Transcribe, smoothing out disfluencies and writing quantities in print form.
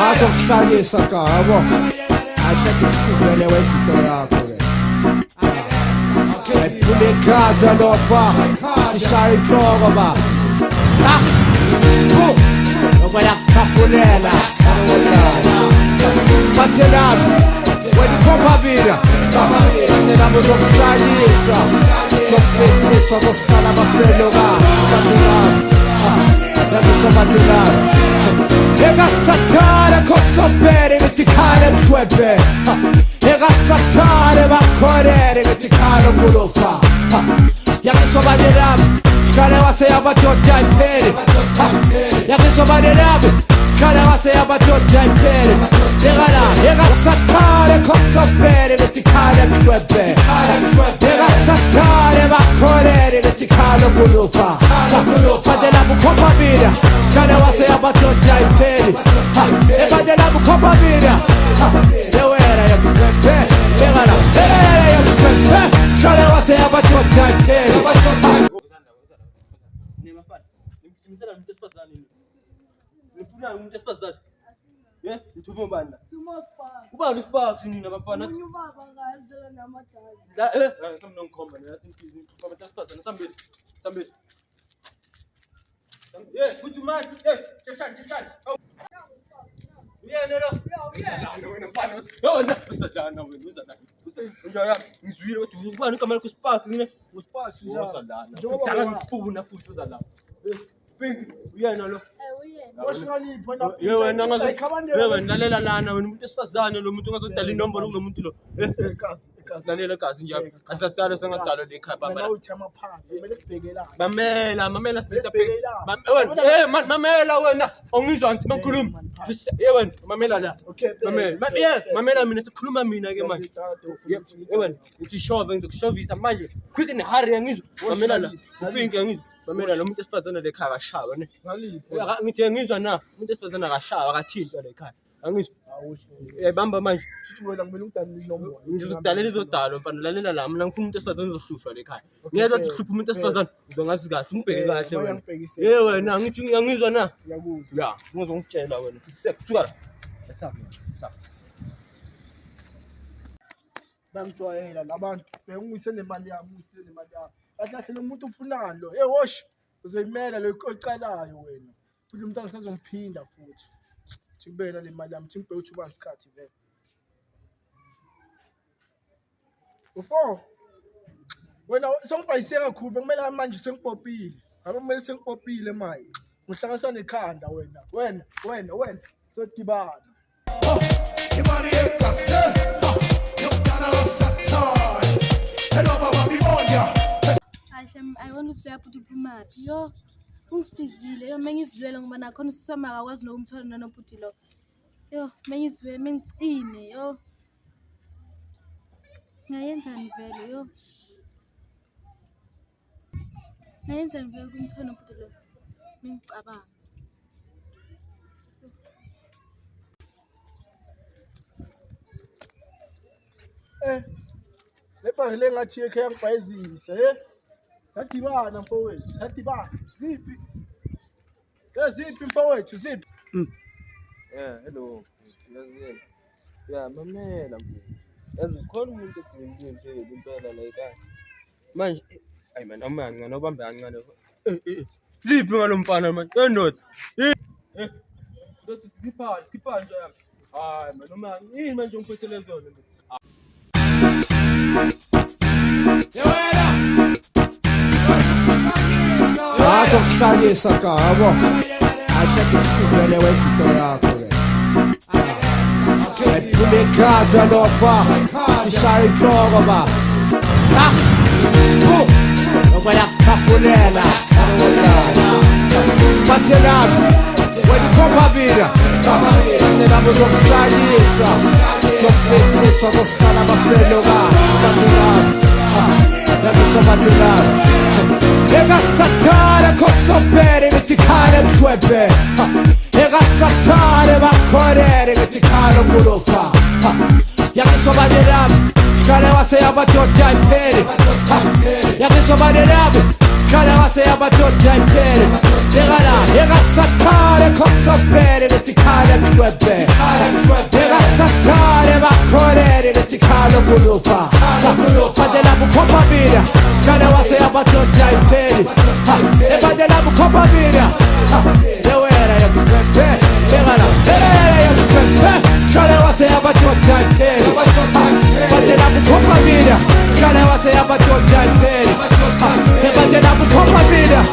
Azokuhlanyisa kabo ahleke ushukuvele wenza into yakho ke ephule ikhata lofa sishaya inhloko ba ngoba yakhafulela bathelami wena ikhophabira bathelami uzokuhlanyisa zofetsiswa kosala abafelokazi bathelami bathelami Ega satare kosopere metikale kwebe Ega satare bakorere metikale kulofa Yakisobanerabe kale wase yabatota impere Yakisobanerabe kale wase yabatota impere Ega satare kosopere metikale kwebe Ega satare bakorere metikale kulofa Padela bukopa bida kale wase yabatota impere Padela bukopa bida Yewera yakwebe Egala yakwebe kale wase yabatota impere Ngifuna umuntu esifazane. Ngithume ubanda. Ubani isparks nina bafana? Ubaba ngazela namadala. La ngicela ngikhomba nathi impilo ngikhoba esifazane sambili. Kuthi manje sheshani. Uyena lo. Wena mfana. Yona usadana wena uzadana. Njaya ngizwile ukuthi ubani kamela ku sparks ngine. Usparks Uzadana. Ngidala ngifuna futhi uzadana. Pink uyena lo. Wena lalela lana wena umuntu esifazane lo muntu ongazodala inombolo kulo muntu lo. Lalela kazi njalo. Asadala sengadala lekhaya baba. Mamela sister wena mamela wena ongizwa ngithi mangikhuluma. Wena mamela la. Mamela mina sikhuluma mina ke manje. Wena uthi shove ngizokushovisa manje. Quick in hurry ngizwa. Mamela la. Upink ngizwa. Mamela lo muntu esifazane lekhaya akashaba ne. Ngithi ngizwa na umuntu esifazane akashaba akathinta lekhaya. Angizwa. Bamba manje. Sithi wena kumele udalele inombolo. Ngizokudalela izodalo mfana lalela la mina ngifuna umuntu esifazane uzohlushwa lekhaya. Ngiyezwa ukuthi uhlupha umuntu esifazane uzongazi kahle ungibheke kahle wena. Wena ngithi ngiyangizwa na. Ngiyakuzwa. Ya ngizongitshela wena. Suka la. Esapha. Bangijwayela labantu bengise nemali yami kahle lo muntu ufunani lo wosh uzoyimela lo ocalayo wena futhi umuntu angazongiphinda futhi thibela le mali yami thimbe uthi uba isikhathi vele ufo wena songibhayise kakhulu bekumele manje sengipopile ngabe kumele sengipopile manje ngihlanganisa nekhanda wena sodibana imali ekase yokana losathaya hello baba bibonja I want to slap put upimaphi yo ungisizile yo mengizilwela ngoba nakhona usisama akwazi nokumthola nonophuthi lo yo mengizilwela mengicine yo ngayenzani vele yo ngayenzani vele kumthola nophuthi lo mengicabanga lebhaki lengathi ekhaya ngibhayizisa sadibana mfowethu sadibana ziphi mfowethu ziphi Hello. Mamela mfowethu. Yazi ukhona umuntu edinga impilo impela la ekhaya. Manje ayi man amancane obambe kancane. Ziphi ngalomfana manje? Endoda. Ndoda khipha nje yami. Hayi man noma yini manje ungiphethele zona. Azokuhlanyisa kabo ahleke ushukuvele wenza into yakho ephule ikhata lofa sishaya inhloko ba ngoba yakhafulela bathelami wena ikhophabira bathelami uzokuhlanyisa zofetsiswa kosala abafelokazi bathelami bathelami Ega satare kosopere metikale kwebe Ega satare bakorere metikale kulofa Yakisobanerabe kale wase yabatota impere Yakisobanerabe kale wase waseyamadoda impele Yekala, yekasathale khosopele Letikhala mdwebe Yekasathale bakholele Letikhala kulufa Badela bukhopha mina Kale waseyamadoda impele Badela bukhopha mina Yewela yekudwebe Yekala, yekudwebe Kale waseyamadoda impele Badela bukhopha mina Kale waseyamadoda impele Badela bukhopha mina